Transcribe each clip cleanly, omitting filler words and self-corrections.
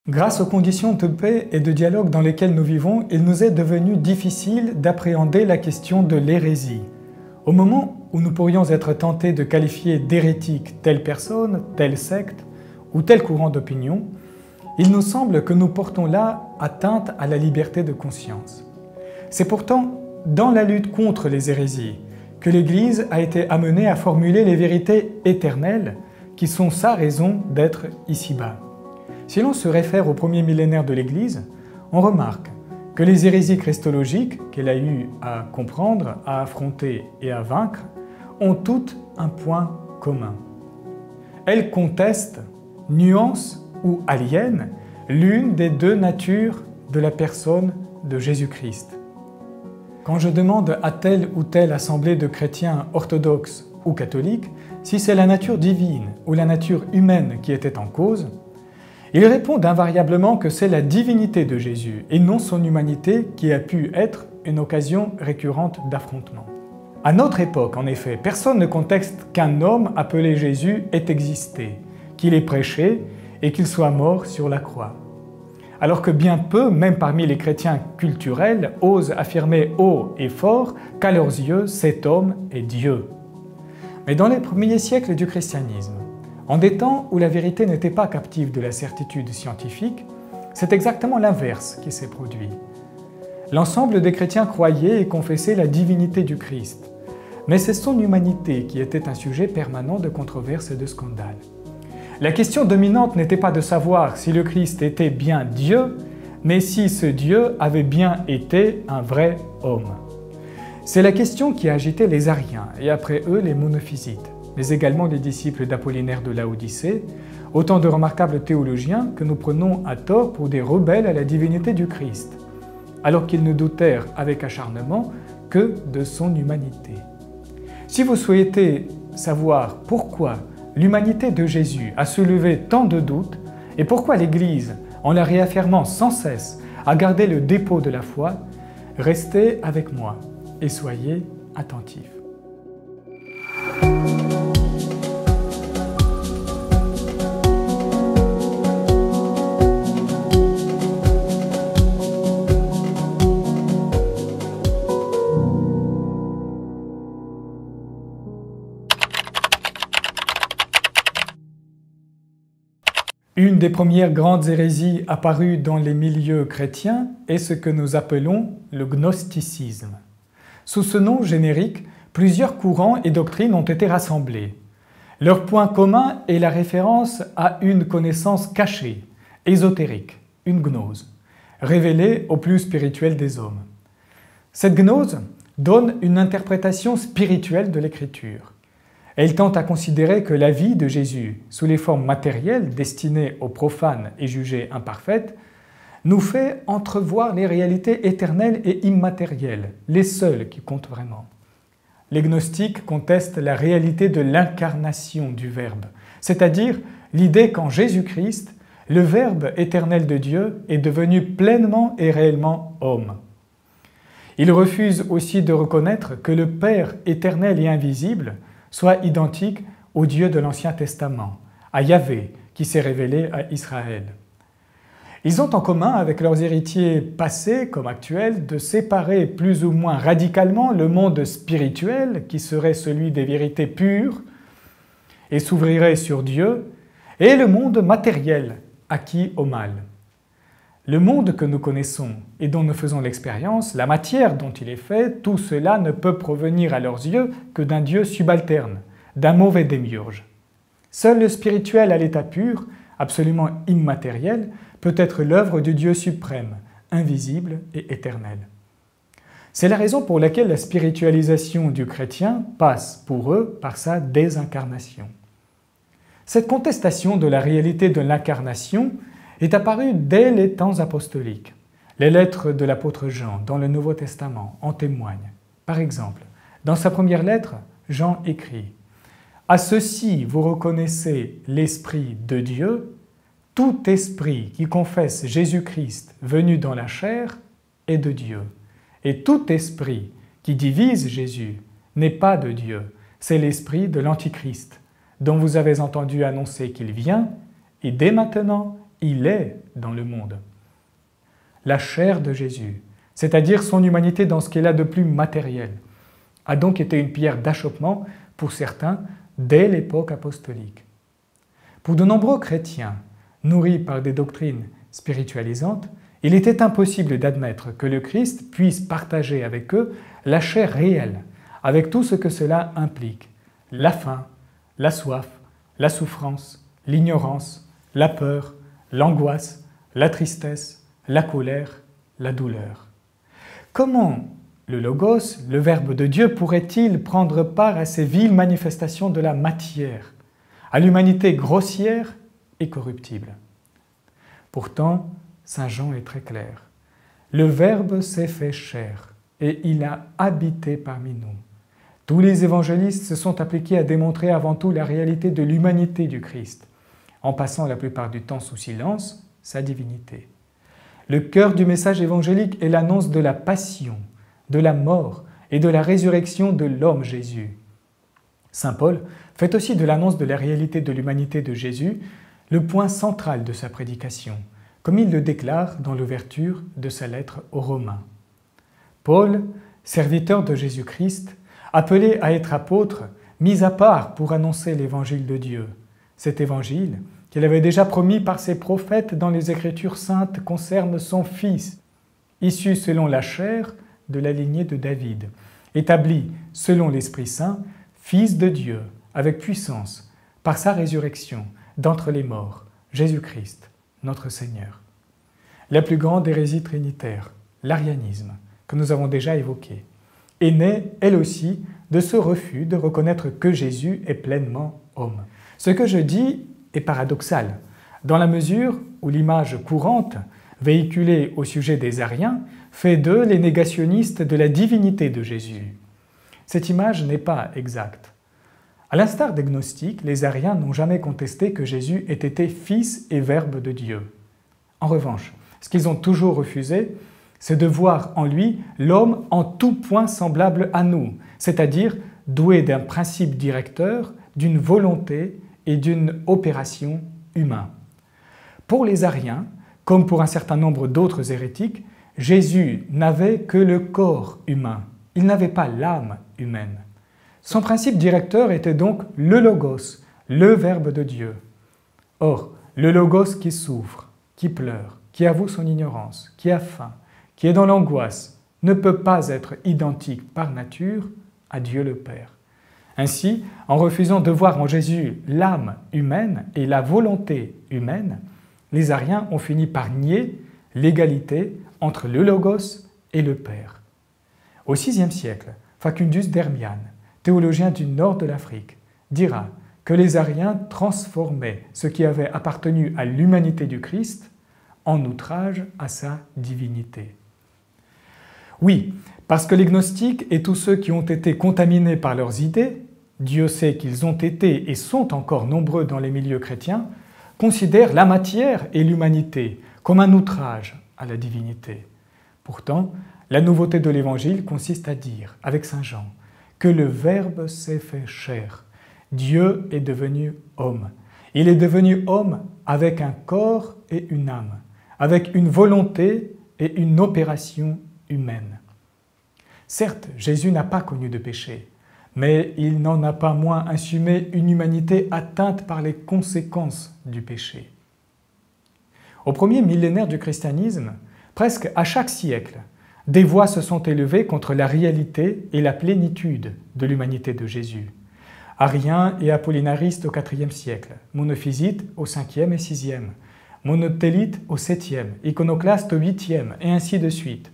Grâce aux conditions de paix et de dialogue dans lesquelles nous vivons, il nous est devenu difficile d'appréhender la question de l'hérésie. Au moment où nous pourrions être tentés de qualifier d'hérétique telle personne, telle secte ou tel courant d'opinion, il nous semble que nous portons là atteinte à la liberté de conscience. C'est pourtant dans la lutte contre les hérésies que l'Église a été amenée à formuler les vérités éternelles qui sont sa raison d'être ici-bas. Si l'on se réfère au premier millénaire de l'Église, on remarque que les hérésies christologiques qu'elle a eu à comprendre, à affronter et à vaincre ont toutes un point commun. Elles contestent, nuancent ou aliènent l'une des deux natures de la personne de Jésus-Christ. Quand je demande à telle ou telle assemblée de chrétiens orthodoxes ou catholiques si c'est la nature divine ou la nature humaine qui était en cause, ils répondent invariablement que c'est la divinité de Jésus et non son humanité qui a pu être une occasion récurrente d'affrontement. À notre époque, en effet, personne ne conteste qu'un homme appelé Jésus ait existé, qu'il ait prêché et qu'il soit mort sur la croix. Alors que bien peu, même parmi les chrétiens culturels, osent affirmer haut et fort qu'à leurs yeux, cet homme est Dieu. Mais dans les premiers siècles du christianisme, en des temps où la vérité n'était pas captive de la certitude scientifique, c'est exactement l'inverse qui s'est produit. L'ensemble des chrétiens croyaient et confessaient la divinité du Christ, mais c'est son humanité qui était un sujet permanent de controverse et de scandale. La question dominante n'était pas de savoir si le Christ était bien Dieu, mais si ce Dieu avait bien été un vrai homme. C'est la question qui a agité les Ariens et après eux les monophysites, mais également les disciples d'Apollinaire de Laodicée, autant de remarquables théologiens que nous prenons à tort pour des rebelles à la divinité du Christ, alors qu'ils ne doutèrent avec acharnement que de son humanité. Si vous souhaitez savoir pourquoi l'humanité de Jésus a soulevé tant de doutes et pourquoi l'Église, en la réaffirmant sans cesse, a gardé le dépôt de la foi, restez avec moi et soyez attentifs. Une des premières grandes hérésies apparues dans les milieux chrétiens est ce que nous appelons le gnosticisme. Sous ce nom générique, plusieurs courants et doctrines ont été rassemblés. Leur point commun est la référence à une connaissance cachée, ésotérique, une gnose, révélée au plus spirituel des hommes. Cette gnose donne une interprétation spirituelle de l'Écriture. Elle tente à considérer que la vie de Jésus, sous les formes matérielles destinées aux profanes et jugées imparfaites, nous fait entrevoir les réalités éternelles et immatérielles, les seules qui comptent vraiment. Les gnostiques contestent la réalité de l'incarnation du Verbe, c'est-à-dire l'idée qu'en Jésus-Christ, le Verbe éternel de Dieu est devenu pleinement et réellement homme. Ils refusent aussi de reconnaître que le Père éternel et invisible soit identique au Dieu de l'Ancien Testament, à Yahvé, qui s'est révélé à Israël. Ils ont en commun avec leurs héritiers passés comme actuels de séparer plus ou moins radicalement le monde spirituel, qui serait celui des vérités pures et s'ouvrirait sur Dieu, et le monde matériel, acquis au mal. Le monde que nous connaissons et dont nous faisons l'expérience, la matière dont il est fait, tout cela ne peut provenir à leurs yeux que d'un Dieu subalterne, d'un mauvais démiurge. Seul le spirituel à l'état pur, absolument immatériel, peut être l'œuvre du Dieu suprême, invisible et éternel. C'est la raison pour laquelle la spiritualisation du chrétien passe pour eux par sa désincarnation. Cette contestation de la réalité de l'incarnation est apparue dès les temps apostoliques. Les lettres de l'apôtre Jean dans le Nouveau Testament en témoignent. Par exemple, dans sa première lettre, Jean écrit « À ceci vous reconnaissez l'Esprit de Dieu, tout esprit qui confesse Jésus-Christ venu dans la chair est de Dieu. Et tout esprit qui divise Jésus n'est pas de Dieu, c'est l'esprit de l'Antichrist, dont vous avez entendu annoncer qu'il vient, et dès maintenant, il est dans le monde. La chair de Jésus, c'est-à-dire son humanité dans ce qu'elle a de plus matériel, a donc été une pierre d'achoppement pour certains dès l'époque apostolique. Pour de nombreux chrétiens, nourris par des doctrines spiritualisantes, il était impossible d'admettre que le Christ puisse partager avec eux la chair réelle, avec tout ce que cela implique, la faim, la soif, la souffrance, l'ignorance, la peur, l'angoisse, la tristesse, la colère, la douleur. Comment le Logos, le Verbe de Dieu, pourrait-il prendre part à ces viles manifestations de la matière, à l'humanité grossière et corruptible? Pourtant, Saint Jean est très clair. Le Verbe s'est fait chair et il a habité parmi nous. Tous les évangélistes se sont appliqués à démontrer avant tout la réalité de l'humanité du Christ, en passant la plupart du temps sous silence sa divinité. Le cœur du message évangélique est l'annonce de la passion, de la mort et de la résurrection de l'homme Jésus. Saint Paul fait aussi de l'annonce de la réalité de l'humanité de Jésus le point central de sa prédication, comme il le déclare dans l'ouverture de sa lettre aux Romains. Paul, serviteur de Jésus-Christ, appelé à être apôtre, mis à part pour annoncer l'évangile de Dieu. Cet évangile, qu'il avait déjà promis par ses prophètes dans les Écritures saintes, concerne son Fils, issu selon la chair de la lignée de David, établi selon l'Esprit Saint, Fils de Dieu, avec puissance, par sa résurrection d'entre les morts, Jésus-Christ, notre Seigneur. La plus grande hérésie trinitaire, l'arianisme, que nous avons déjà évoquée, est née, elle aussi, de ce refus de reconnaître que Jésus est pleinement homme. Ce que je dis est paradoxal, dans la mesure où l'image courante, véhiculée au sujet des Ariens, fait d'eux les négationnistes de la divinité de Jésus. Cette image n'est pas exacte. À l'instar des gnostiques, les Ariens n'ont jamais contesté que Jésus ait été Fils et Verbe de Dieu. En revanche, ce qu'ils ont toujours refusé, c'est de voir en lui l'homme en tout point semblable à nous, c'est-à-dire doué d'un principe directeur, d'une volonté et d'une opération humaine. Pour les Ariens, comme pour un certain nombre d'autres hérétiques, Jésus n'avait que le corps humain, il n'avait pas l'âme humaine. Son principe directeur était donc le Logos, le Verbe de Dieu. Or, le Logos qui souffre, qui pleure, qui avoue son ignorance, qui a faim, qui est dans l'angoisse, ne peut pas être identique par nature à Dieu le Père. Ainsi, en refusant de voir en Jésus l'âme humaine et la volonté humaine, les Ariens ont fini par nier l'égalité entre le Logos et le Père. Au VIe siècle, Facundus d'Hermiane, théologien du nord de l'Afrique, dira que les Ariens transformaient ce qui avait appartenu à l'humanité du Christ en outrage à sa divinité. Oui, parce que les gnostiques et tous ceux qui ont été contaminés par leurs idées, Dieu sait qu'ils ont été et sont encore nombreux dans les milieux chrétiens, considèrent la matière et l'humanité comme un outrage à la divinité. Pourtant, la nouveauté de l'Évangile consiste à dire, avec Saint Jean, que le Verbe s'est fait chair. Dieu est devenu homme. Il est devenu homme avec un corps et une âme, avec une volonté et une opération humaine. Certes, Jésus n'a pas connu de péché, mais il n'en a pas moins assumé une humanité atteinte par les conséquences du péché. Au premier millénaire du christianisme, presque à chaque siècle, des voix se sont élevées contre la réalité et la plénitude de l'humanité de Jésus. Ariens et apollinaristes au IVe siècle, monophysites au 5e et 6e, monotélites au 7e, iconoclastes au 8e, et ainsi de suite.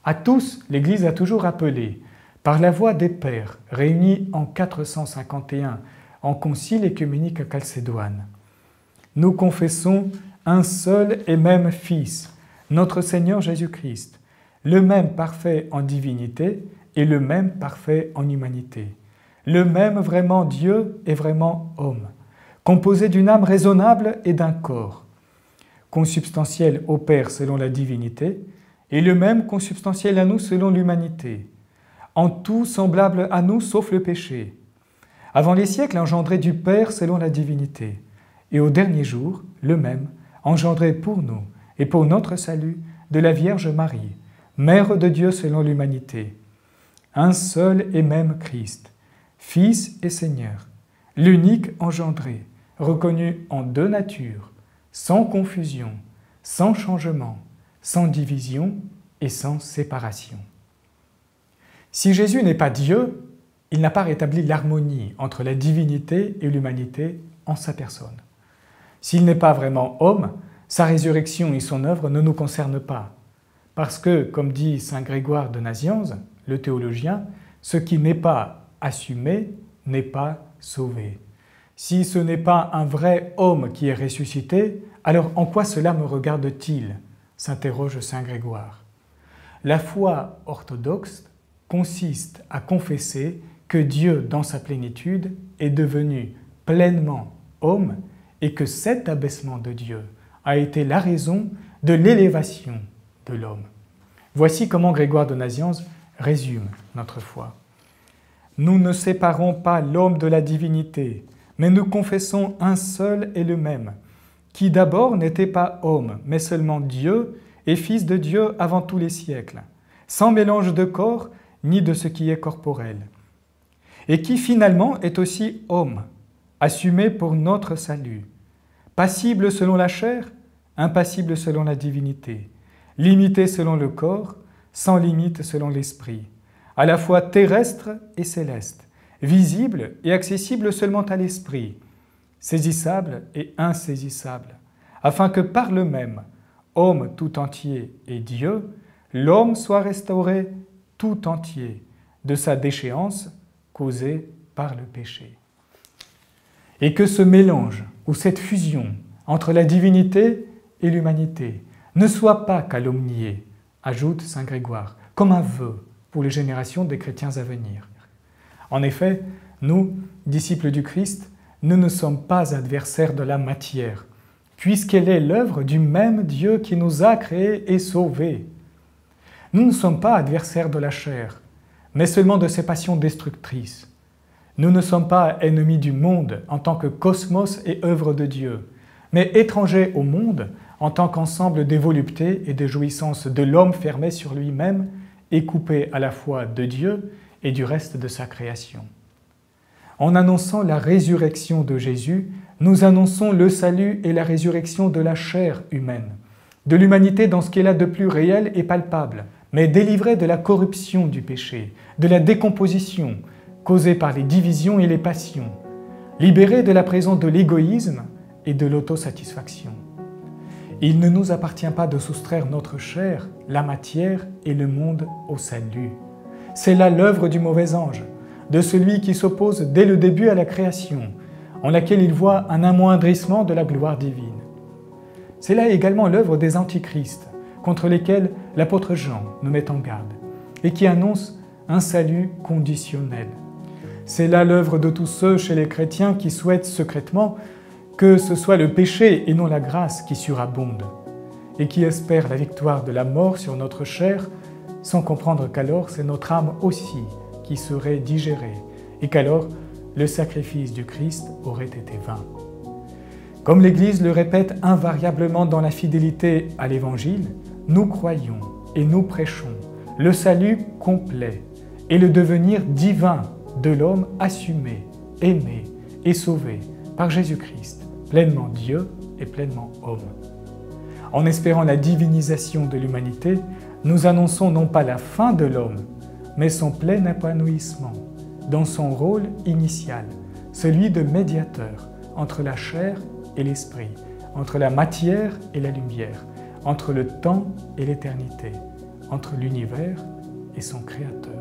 À tous, l'Église a toujours appelé, par la voix des pères réunis en 451 en concile œcuménique à Chalcédoine. Nous confessons un seul et même Fils, notre Seigneur Jésus-Christ, le même parfait en divinité et le même parfait en humanité, le même vraiment Dieu et vraiment homme, composé d'une âme raisonnable et d'un corps, consubstantiel au Père selon la divinité, et le même consubstantiel à nous selon l'humanité, en tout semblable à nous sauf le péché, avant les siècles engendré du Père selon la divinité, et au dernier jour, le même, engendré pour nous et pour notre salut de la Vierge Marie, Mère de Dieu selon l'humanité, un seul et même Christ, Fils et Seigneur, l'unique engendré, reconnu en deux natures, sans confusion, sans changement, sans division et sans séparation. Si Jésus n'est pas Dieu, il n'a pas rétabli l'harmonie entre la divinité et l'humanité en sa personne. S'il n'est pas vraiment homme, sa résurrection et son œuvre ne nous concernent pas. Parce que, comme dit saint Grégoire de Nazianze, le théologien, ce qui n'est pas assumé n'est pas sauvé. Si ce n'est pas un vrai homme qui est ressuscité, alors en quoi cela me regarde-t-il ? S'interroge saint Grégoire. La foi orthodoxe consiste à confesser que Dieu, dans sa plénitude, est devenu pleinement homme et que cet abaissement de Dieu a été la raison de l'élévation de l'homme. Voici comment Grégoire de Nazianze résume notre foi. Nous ne séparons pas l'homme de la divinité, mais nous confessons un seul et le même, qui d'abord n'était pas homme, mais seulement Dieu et Fils de Dieu avant tous les siècles, sans mélange de corps ni de ce qui est corporel, et qui finalement est aussi homme, assumé pour notre salut, passible selon la chair, impassible selon la divinité, limité selon le corps, sans limite selon l'esprit, à la fois terrestre et céleste, visible et accessible seulement à l'esprit, saisissable et insaisissable, afin que par le même, homme tout entier et Dieu, l'homme soit restauré tout entier de sa déchéance causée par le péché. Et que ce mélange ou cette fusion entre la divinité et l'humanité ne soit pas calomnié, ajoute saint Grégoire, comme un vœu pour les générations des chrétiens à venir. En effet, nous, disciples du Christ, nous ne sommes pas adversaires de la matière, puisqu'elle est l'œuvre du même Dieu qui nous a créés et sauvés. Nous ne sommes pas adversaires de la chair, mais seulement de ses passions destructrices. Nous ne sommes pas ennemis du monde en tant que cosmos et œuvre de Dieu, mais étrangers au monde en tant qu'ensemble des voluptés et des jouissances de l'homme fermé sur lui-même et coupé à la fois de Dieu et du reste de sa création. En annonçant la résurrection de Jésus, nous annonçons le salut et la résurrection de la chair humaine, de l'humanité dans ce qu'elle a de plus réel et palpable, mais délivrée de la corruption du péché, de la décomposition causée par les divisions et les passions, libérée de la prison de l'égoïsme et de l'autosatisfaction. Il ne nous appartient pas de soustraire notre chair, la matière et le monde au salut. C'est là l'œuvre du mauvais ange, de celui qui s'oppose dès le début à la création, en laquelle il voit un amoindrissement de la gloire divine. C'est là également l'œuvre des antichrists, contre lesquels l'apôtre Jean nous met en garde, et qui annonce un salut conditionnel. C'est là l'œuvre de tous ceux chez les chrétiens qui souhaitent secrètement que ce soit le péché et non la grâce qui surabonde, et qui espèrent la victoire de la mort sur notre chair, sans comprendre qu'alors c'est notre âme aussi qui serait digérée, et qu'alors le sacrifice du Christ aurait été vain. Comme l'Église le répète invariablement dans la fidélité à l'Évangile, nous croyons et nous prêchons le salut complet et le devenir divin de l'homme assumé, aimé et sauvé par Jésus-Christ, pleinement Dieu et pleinement homme. En espérant la divinisation de l'humanité, nous annonçons non pas la fin de l'homme, mais son plein épanouissement dans son rôle initial, celui de médiateur entre la chair et l'esprit, entre la matière et la lumière, entre le temps et l'éternité, entre l'univers et son Créateur.